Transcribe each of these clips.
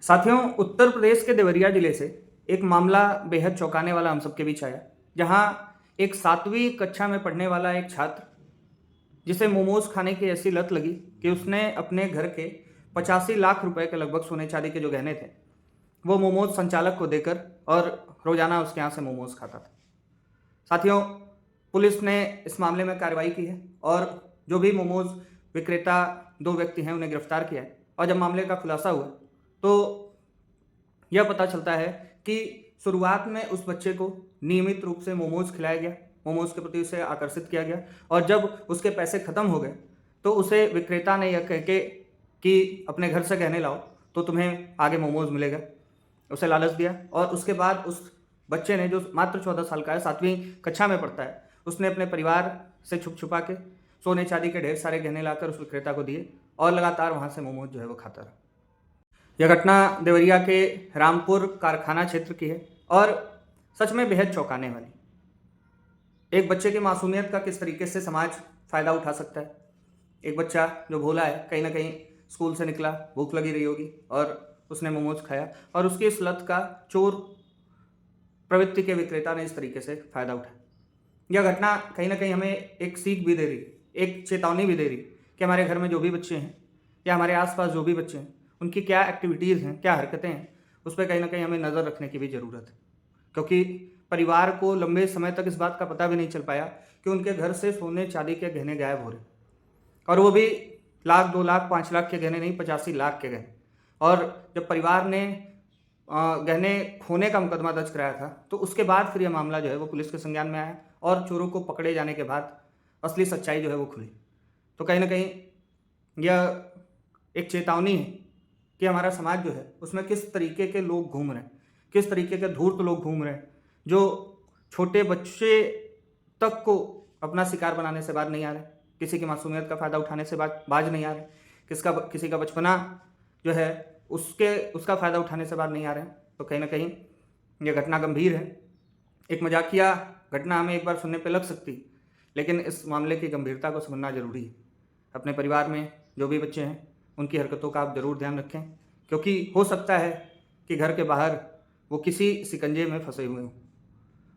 साथियों, उत्तर प्रदेश के देवरिया जिले से एक मामला बेहद चौंकाने वाला हम सबके बीच आया, जहां एक 7वीं कक्षा में पढ़ने वाला एक छात्र, जिसे मोमोज खाने की ऐसी लत लगी कि उसने अपने घर के 85 लाख रुपए के लगभग सोने चांदी के जो गहने थे, वो मोमोज संचालक को देकर और रोजाना उसके यहाँ से मोमोज खाता था। साथियों, पुलिस ने इस मामले में कार्रवाई की है और जो भी मोमोज विक्रेता 2 व्यक्ति हैं उन्हें गिरफ्तार किया है। और जब मामले का खुलासा हुआ तो यह पता चलता है कि शुरुआत में उस बच्चे को नियमित रूप से मोमोज खिलाया गया, मोमोज के प्रति उसे आकर्षित किया गया और जब उसके पैसे ख़त्म हो गए तो उसे विक्रेता ने यह कह के कि अपने घर से गहने लाओ तो तुम्हें आगे मोमोज मिलेगा, उसे लालच दिया। और उसके बाद उस बच्चे ने, जो मात्र 14 साल का है, 7वीं कक्षा में पढ़ता है, उसने अपने परिवार से छुप छुपा के सोने चांदी के ढेर सारे गहने लाकर उस विक्रेता को दिए और लगातार वहाँ से मोमोज जो है वो खाता रहा। यह घटना देवरिया के रामपुर कारखाना क्षेत्र की है और सच में बेहद चौंकाने वाली। एक बच्चे की मासूमियत का किस तरीके से समाज फ़ायदा उठा सकता है। एक बच्चा जो भोला है, कहीं ना कहीं स्कूल से निकला, भूख लगी रही होगी और उसने मोमोज खाया और उसकी इस लत का चोर प्रवृत्ति के विक्रेता ने इस तरीके से फ़ायदा उठाया। यह घटना कहीं ना कहीं हमें एक सीख भी दे रही, एक चेतावनी भी दे रही कि हमारे घर में जो भी बच्चे हैं या हमारे आसपास जो भी बच्चे हैं, उनकी क्या एक्टिविटीज़ हैं, क्या हरकतें हैं, उस पर कहीं ना कहीं हमें नज़र रखने की भी ज़रूरत है। क्योंकि परिवार को लंबे समय तक इस बात का पता भी नहीं चल पाया कि उनके घर से सोने चांदी के गहने गायब हो रहे, और वो भी लाख, 2 लाख, 5 लाख के गहने नहीं, 85 लाख के गहने। और जब परिवार ने गहने खोने का मुकदमा दर्ज कराया था तो उसके बाद फिर यह मामला जो है वो पुलिस के संज्ञान में आया और चोरों को पकड़े जाने के बाद असली सच्चाई जो है वो खुली। तो कहीं ना कहीं यह एक चेतावनी है कि हमारा समाज जो है उसमें किस तरीके के लोग घूम रहे हैं, किस तरीके के धूर्त लोग घूम रहे हैं, जो छोटे बच्चे तक को अपना शिकार बनाने से बाज नहीं आ रहे, किसी की मासूमियत का फ़ायदा उठाने से बाज नहीं आ रहे, किसी का बचपना जो है उसका फ़ायदा उठाने से बाज नहीं आ रहे हैं। तो कहीं ना कहीं यह घटना गंभीर है। एक मजाकिया घटना हमें एक बार सुनने पे लग सकती, लेकिन इस मामले की गंभीरता को समझना जरूरी है। अपने परिवार में जो भी बच्चे हैं उनकी हरकतों का आप ज़रूर ध्यान रखें, क्योंकि हो सकता है कि घर के बाहर वो किसी शिकंजे में फंसे हुए हों।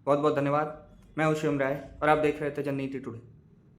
बहुत बहुत धन्यवाद। मैं हूं शिवम राय और आप देख रहे थे जननीति टुडे।